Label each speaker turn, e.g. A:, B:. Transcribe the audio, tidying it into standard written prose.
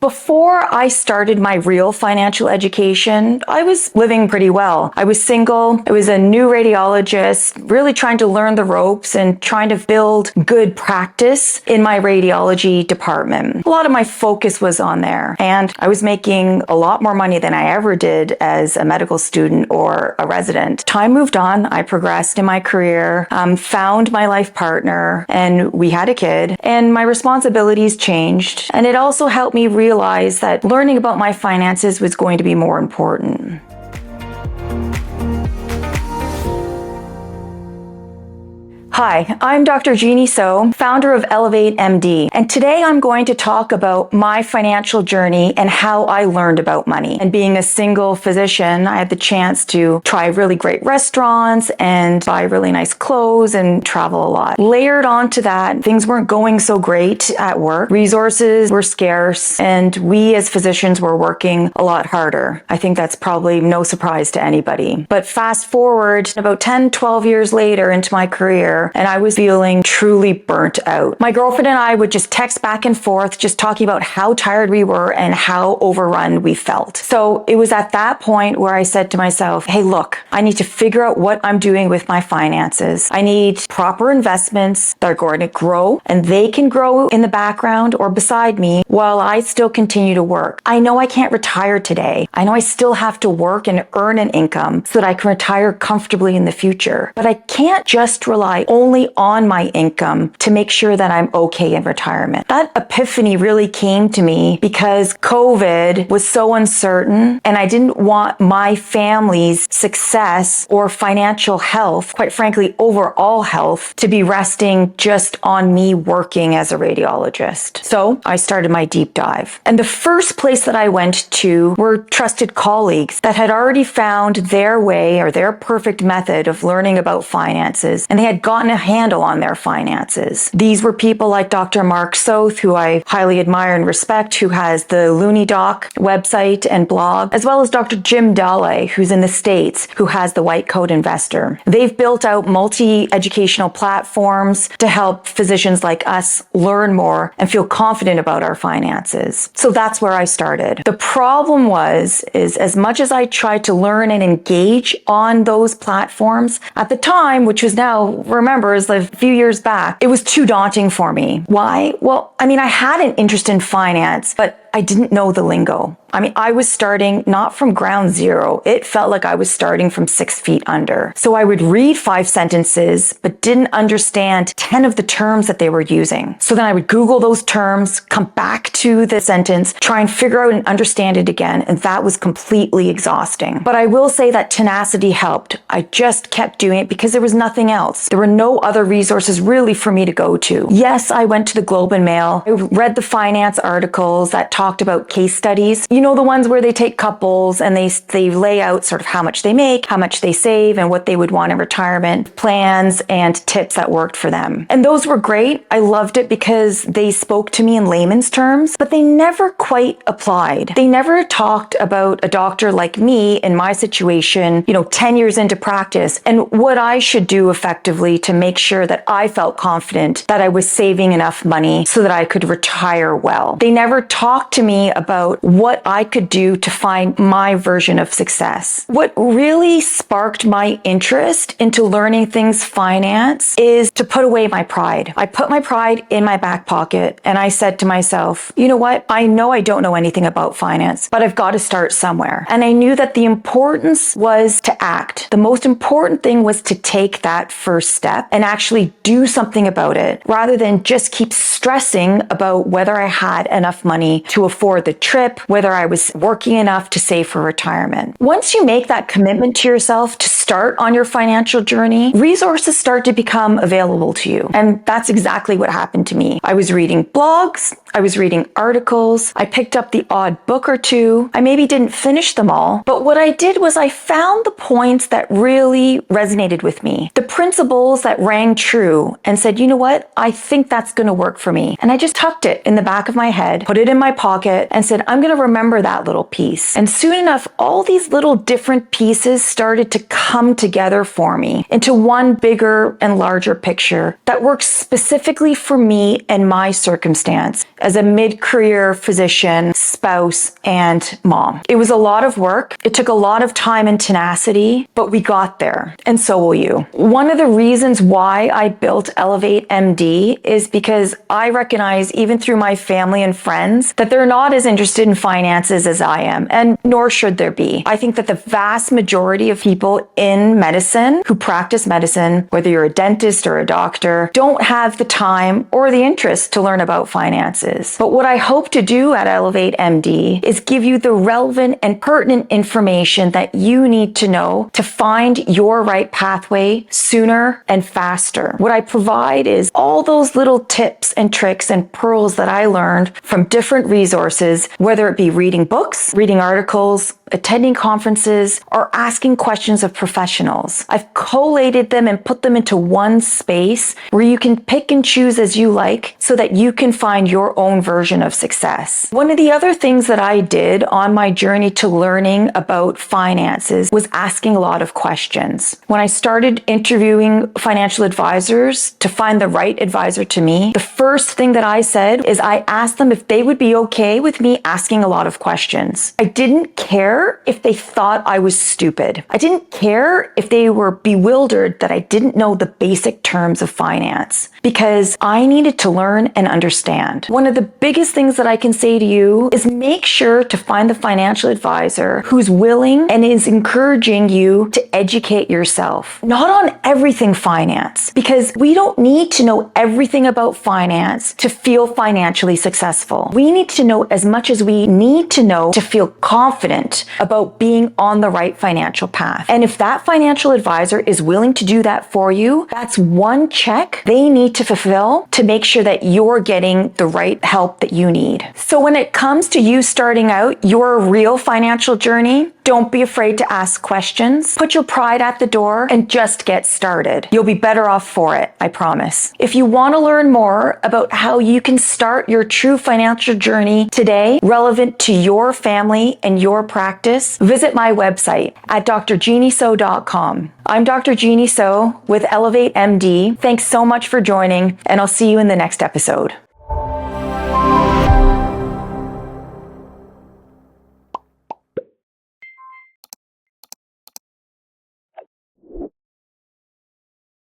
A: Before I started my real financial education, I was living pretty well. I was single. I was a new radiologist, really trying to learn the ropes and trying to build good practice in my radiology department. A lot of my focus was on there, and I was making a lot more money than I ever did as a medical student or a resident. Time moved on. I progressed in my career, found my life partner, and we had a kid, and my responsibilities changed. And it also helped me realize that learning about my finances was going to be more important. Hi, I'm Dr. Genhee So, founder of ElevateMD, and today I'm going to talk about my financial journey and how I learned about money. And being a single physician, I had the chance to try really great restaurants and buy really nice clothes and travel a lot. Layered onto that, things weren't going so great at work. Resources were scarce, and we as physicians were working a lot harder. I think that's probably no surprise to anybody. But fast forward about 10, 12 years later into my career, and I was feeling truly burnt out. My girlfriend and I would just text back and forth, just talking about how tired we were and how overrun we felt. So it was at that point where I said to myself, hey, look, I need to figure out what I'm doing with my finances. I need proper investments that are going to grow, and they can grow in the background or beside me while I still continue to work. I know I can't retire today. I know I still have to work and earn an income so that I can retire comfortably in the future. But I can't just rely only on my income to make sure that I'm okay in retirement. That epiphany really came to me because COVID was so uncertain, and I didn't want my family's success or financial health, quite frankly, overall health, to be resting just on me working as a radiologist. So I started my deep dive. And the first place that I went to were trusted colleagues that had already found their way or their perfect method of learning about finances, and they had gotten a handle on their finances. These were people like Dr. Mark Soth, who I highly admire and respect, who has the Looney Doc website and blog, as well as Dr. Jim Dale, who's in the States, who has the White Coat Investor. They've built out multi-educational platforms to help physicians like us learn more and feel confident about our finances. So that's where I started. The problem is as much as I tried to learn and engage on those platforms at the time, which was now, remember, is a few years back, it was too daunting for me. Why? Well, I had an interest in finance, but I didn't know the lingo. I was starting not from ground zero. It felt like I was starting from 6 feet under. So I would read 5 sentences, but didn't understand 10 of the terms that they were using. So then I would Google those terms, come back to the sentence, try and figure out and understand it again. And that was completely exhausting. But I will say that tenacity helped. I just kept doing it because there was nothing else. There were no other resources really for me to go to. Yes, I went to the Globe and Mail. I read the finance articles that talked about case studies. You know, the ones where they take couples and they lay out sort of how much they make, how much they save, and what they would want in retirement, plans and tips that worked for them. And those were great. I loved it because they spoke to me in layman's terms, but they never quite applied. They never talked about a doctor like me in my situation, 10 years into practice, and what I should do effectively to make sure that I felt confident that I was saving enough money so that I could retire well. They never talked to me about what I could do to find my version of success. What really sparked my interest into learning things finance is to put away my pride. I put my pride in my back pocket, and I said to myself, you know what? I know I don't know anything about finance, but I've got to start somewhere. And I knew that the importance was to act. The most important thing was to take that first step and actually do something about it, rather than just keep stressing about whether I had enough money to afford the trip, whether I was working enough to save for retirement. Once you make that commitment to yourself to start on your financial journey, resources start to become available to you. And that's exactly what happened to me. I was reading blogs, I was reading articles, I picked up the odd book or two. I maybe didn't finish them all, but what I did was I found the points that really resonated with me, the principles that rang true, and said, you know what? I think that's going to work for me. And I just tucked it in the back of my head, put it in my pocket, and said, I'm going to remember that little piece. And soon enough, all these little different pieces started to come come together for me into one bigger and larger picture that works specifically for me and my circumstance as a mid-career physician, spouse, and mom. It was a lot of work. It took a lot of time and tenacity, but we got there, and so will you. One of the reasons why I built ElevateMD is because I recognize, even through my family and friends, that they're not as interested in finances as I am, and nor should there be. I think that the vast majority of people in medicine who practice medicine, whether you're a dentist or a doctor, don't have the time or the interest to learn about finances. But what I hope to do at ElevateMD is give you the relevant and pertinent information that you need to know to find your right pathway sooner and faster. What I provide is all those little tips and tricks and pearls that I learned from different resources, whether it be reading books, reading articles, attending conferences, or asking questions of professionals. I've collated them and put them into one space where you can pick and choose as you like so that you can find your own version of success. One of the other things that I did on my journey to learning about finances was asking a lot of questions. When I started interviewing financial advisors to find the right advisor to me, the first thing that I said is I asked them if they would be okay with me asking a lot of questions. I didn't care if they thought I was stupid. I didn't care if they were bewildered that I didn't know the basic terms of finance, because I needed to learn and understand. One of the biggest things that I can say to you is make sure to find the financial advisor who's willing and is encouraging you to educate yourself. Not on everything finance, because we don't need to know everything about finance to feel financially successful. We need to know as much as we need to know to feel confident about being on the right financial path. And if that financial advisor is willing to do that for you, that's one check they need to fulfill to make sure that you're getting the right help that you need. So when it comes to you starting out your real financial journey, don't be afraid to ask questions. Put your pride at the door and just get started. You'll be better off for it, I promise. If you want to learn more about how you can start your true financial journey today, relevant to your family and your practice, visit my website at drgenheeso.com. I'm Dr. Genhee So with ElevateMD. Thanks so much for joining, and I'll see you in the next episode.